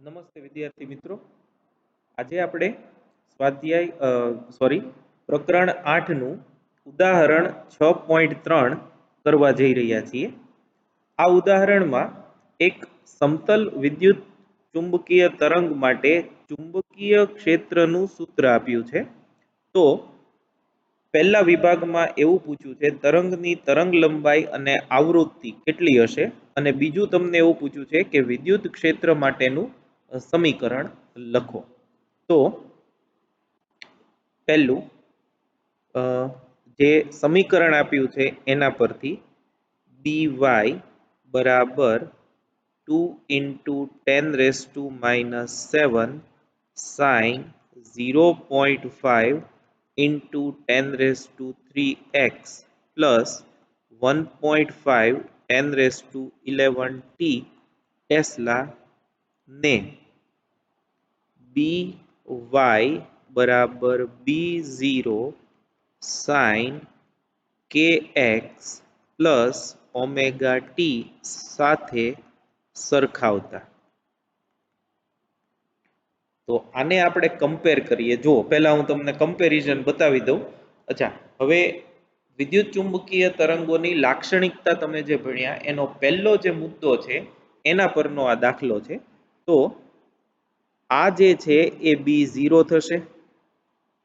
નમસ્તે વિદ્યાર્થી મિત્રો. આજે આપણે પ્રકરણ 8 નું ઉદાહરણ 6.3 કરવા જઈ રહ્યા છીએ. આ ઉદાહરણમાં એક સમતલ વિદ્યુત ચુંબકીય તરંગ માટે ચુંબકીય ક્ષેત્રનું સૂત્ર આપ્યું છે. તો પહેલા વિભાગમાં એવું પૂછ્યું છે તરંગની તરંગ લંબાઈ અને આવૃત્તિ કેટલી હશે, અને બીજું તમને એવું પૂછ્યું છે કે વિદ્યુત ક્ષેત્ર માટેનું સમીકરણ લખો. તો પહેલું જે સમીકરણ આપ્યું છે એના પરથી by બરાબર 2 into 10 raised to minus 7 sin 0.5 into 10 raised to 3x plus 1.5 10 raised to 11 t tesla ને by બરાબર b0 sin kx plus omega T સાથે સરખાવતા. તો આને આપણે કમ્પેર કરીએ. જો પહેલા હું તમને કમ્પેરિઝન બતાવી દઉં. અચ્છા, હવે વિદ્યુત ચુંબકીય તરંગોની લાક્ષણિકતા તમે જે ભણ્યા એનો પહેલો જે મુદ્દો છે એના પરનો આ દાખલો છે. તો આ જે છે એ b0 થશે,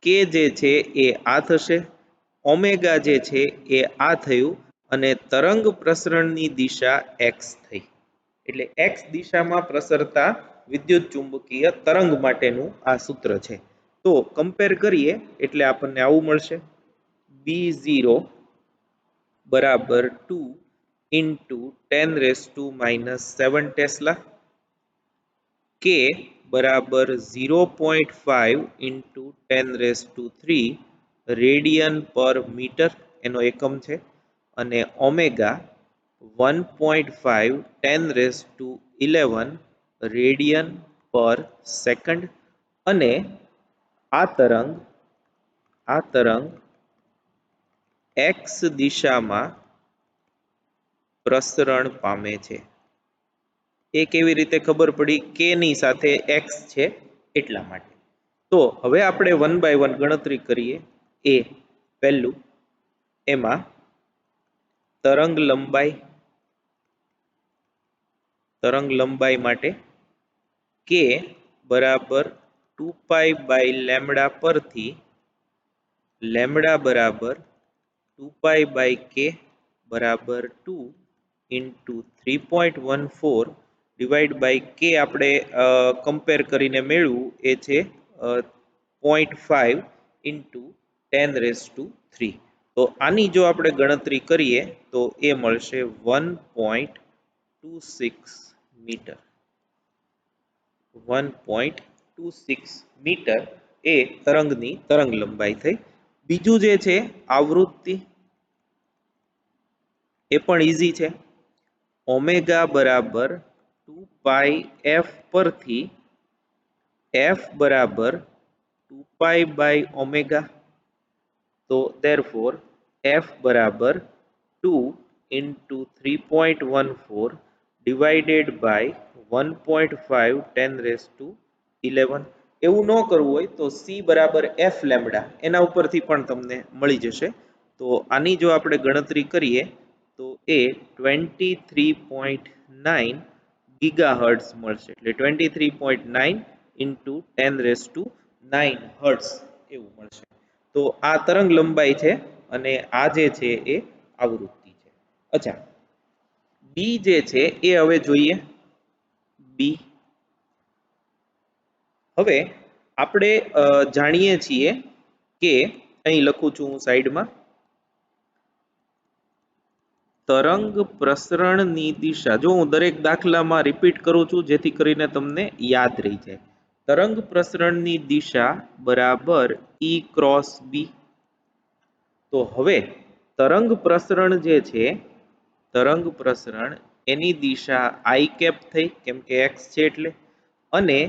કે જે છે એ આ થશે, ઓમેગા જે છે એ આ થયું, અને તરંગ પ્રસરણની દિશા x થઈ. એટલે x દિશામાં પ્રસરતા વિદ્યુત ચુંબકીય તરંગ માટેનું આ સૂત્ર છે. તો કમ્પેર કરીએ એટલે આપણને આવું મળશે. b0 બરાબર 2 into 10 raised to minus 7 tesla, k બરાબર 0.5 into 10 raised to 3 રેડિયન પર મીટર એનો એકમ છે, અને ઓમેગા 1.5 10 raised to 11 રેડિયન પર સેકન્ડ, અને આ તરંગ x દિશામાં પ્રસરણ પામે છે. એ કેવી રીતે ખબર પડી? k ની સાથે x છે એટલા માટે. તો હવે આપણે 1 by 1 ગણતરી કરીએ. એ પહેલું, એમાં તરંગ લંબાઈ માટે k બરાબર 2 by લેમ્બડા પરથી લેમ્બડા બરાબર 2 by k બરાબર 2 into 3.14 ડિવાઈડ બાય k આપણે કમ્પેર કરીને મેળવું એ છે 0.5 into 10 raised to 3. તો આની જો આપણે ગણતરી કરીએ તો એ મળશે 1.26 મીટર. 1.26 મીટર એ તરંગની તરંગ લંબાઈ થઈ. બીજું જે છે આવૃત્તિ, એ પણ ઈઝી છે. ઓમેગા બરાબર 2πf પરથી f બરાબર 2 by ઓમેગા. તો therefore f બરાબર 2 into 3.14 divided by 1.5 10 raised to 11. એવું ન કરવું હોય તો c બરાબર f લેમ્બડા એના ઉપરથી પણ તમને મળી જશે. તો આની જો આપણે ગણતરી કરીએ તો એ 23.9 ગીગાહર્ટ્ઝ મળશે. એટલે 23.9 into 10 raised to 9 હર્ટ્ઝ એવું મળશે. તો આ તરંગ લંબાઈ છે, અને આ જે છે એ આવૃત્તિ છે. અચ્છા, બી જે છે એ હવે જોઈએ. બી હવે આપણે જાણીએ છીએ કે અહીં લખું છું હું સાઈડમાં, તરંગ પ્રસરણની દિશા. જો હું દરેક દાખલામાં રિપીટ કરું છું જેથી કરીને તમને યાદ રહી જાય. તરંગ પ્રસરણની દિશા બરાબર E ક્રોસ બી. તો હવે તરંગ પ્રસરણ જે છે, તરંગ પ્રસરણ એની દિશા આઈ કેપ થઈ, કેમ કે એક્સ છે એટલે, અને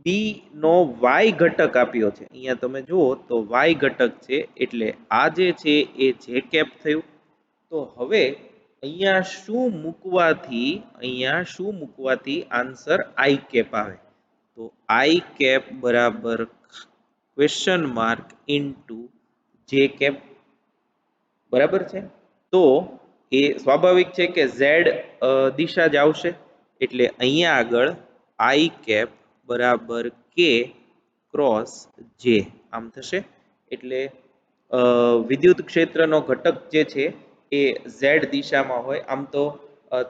બી નો વાય ઘટક આપ્યો છે. અહીંયા તમે જુઓ તો વાય ઘટક છે, એટલે આ જે છે એ જે કેપ થયું. તો હવે અહીંયા શું મૂકવાથી આન્સર આઈ કેપ આવે? તો આઈ કેપ બરાબર ક્વેશ્ચન માર્ક ઇન્ટુ જે કેપ, બરાબર છે. તો એ સ્વાભાવિક છે કે ઝેડ દિશા જ આવશે, એટલે અહીંયા આગળ આઈ કેપ બરાબર કે ક્રોસ જે આમ થશે. એટલે વિદ્યુત ક્ષેત્રનો ઘટક જે છે એ ઝેડ દિશામાં હોય. આમ તો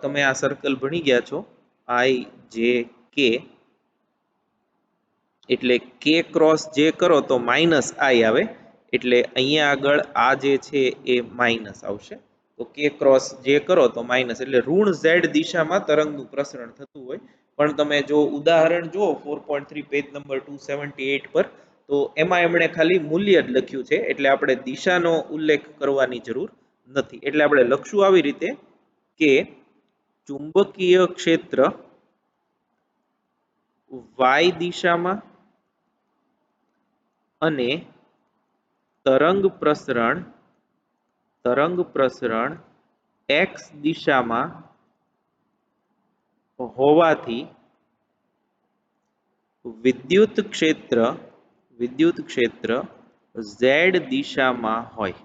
તમે આ સર્કલ ભણી ગયા છો, આઈ જે કે, એટલે કે ક્રોસ જે કરો તો માઇનસ આઈ આવે, એટલે અહીંયા આગળ આ જે છે એ માઇનસ આવશે. તો કે ક્રોસ જે કરો તો માઇનસ, એટલે ઋણ ઝેડ દિશામાં તરંગનું પ્રસરણ થતું હોય. પણ તમે જો ઉદાહરણ જુઓ 4.3 પેજ નંબર 278 પર, તો એમાં એમણે ખાલી મૂલ્ય જ લખ્યું છે, એટલે આપણે દિશાનો ઉલ્લેખ કરવાની જરૂર નથી. એટલે આપણે લખશું આવી રીતે કે ચુંબકીય ક્ષેત્ર વાય દિશામાં અને તરંગ પ્રસરણ એક્સ દિશામાં હોવાથી વિદ્યુત ક્ષેત્ર ઝેડ દિશામાં હોય.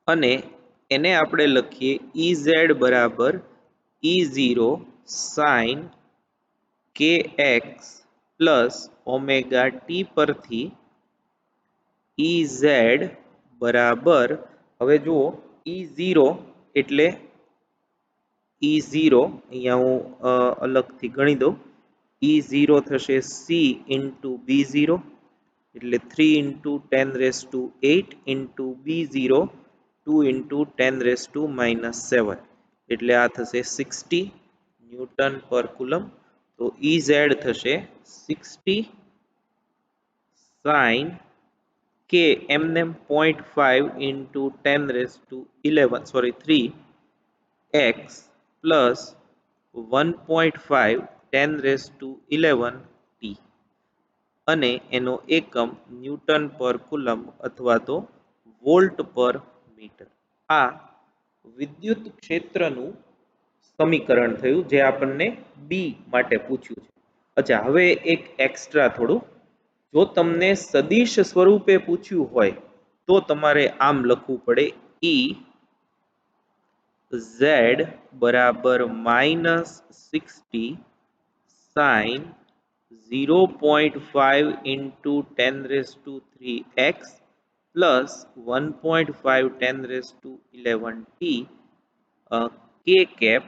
અને એને આપણે લખીએ Ez બરાબર E0 સાઇન કે એક્સ પ્લસ ઓમેગા ટી પરથી Ez બરાબર, હવે જુઓ E0 એટલે E0 અહીંયા હું અલગથી ગણી દઉં, E0 થશે C ઇન્ટુ B0, એટલે 3 ઇન્ટુ 10⁸ ઇન્ટુ B0 2 ઇન્ટુ 10⁻⁻7, એટલે આ થશે 60 ન્યૂટન પર કુલમ. તો Ez થશે 60 સાઇન કે એમને 0.5 ઇન્ટુ 3 એક્સ પ્લસ 1.5 10⁻11 ટી, અને એનો એકમ ન્યૂટન પર કુલમ અથવા તો વોલ્ટ પર મીટર. આ વિદ્યુત ક્ષેત્રનું સમીકરણ થયું, જે આપણને બી માટે પૂછ્યું છે. અચ્છા, હવે એક એક્સ્ટ્રા થોડું, જો તમને સદિશ સ્વરૂપે પૂછ્યું હોય તો તમારે આમ લખવું પડે, ઈ ઝેડ બરાબર -60 sine 0.5 into 10⁻³ x plus 1.5 10⁻11 t k cap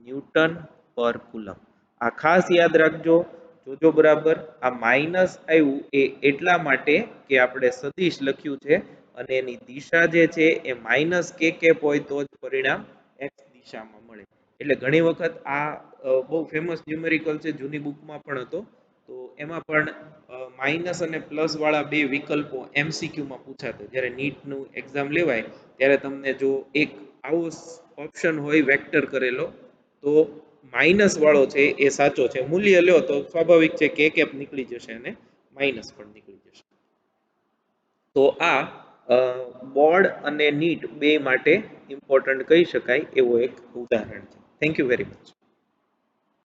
newton per coulomb. આ ખાસ યાદ રાખજો, જોજો બરાબર. આ માઇનસ આવ્યું એ એટલા માટે કે આપણે સદિશ લખ્યું છે અને એની દિશા જે છે એ માઇનસ કે કેપ હોય તો જ પરિણામ એક્સ દિશામાં મળે. એટલે ઘણી વખત આ બહુ ફેમસ ન્યુમેરિકલ છે, જૂની બુકમાં પણ હતો. તો એમાં પણ માઇનસ અને પ્લસ વાળા બે વિકલ્પો એમસીક્યુમાં પૂછાતો. જ્યારે નીટનું એક્ઝામ લેવાય ત્યારે તમને જો એક આવો ઓપ્શન હોય વેક્ટર કરેલો, તો માઇનસ વાળો છે એ સાચો છે, મૂલ્ય લ્યો તો સ્વાભાવિક છે કે કેપ નીકળી જશે અને માઇનસ પણ નીકળી જશે. તો આ બોર્ડ અને નીટ બે માટે ઇમ્પોર્ટન્ટ કહી શકાય એવો એક ઉદાહરણ છે. Thank you very much.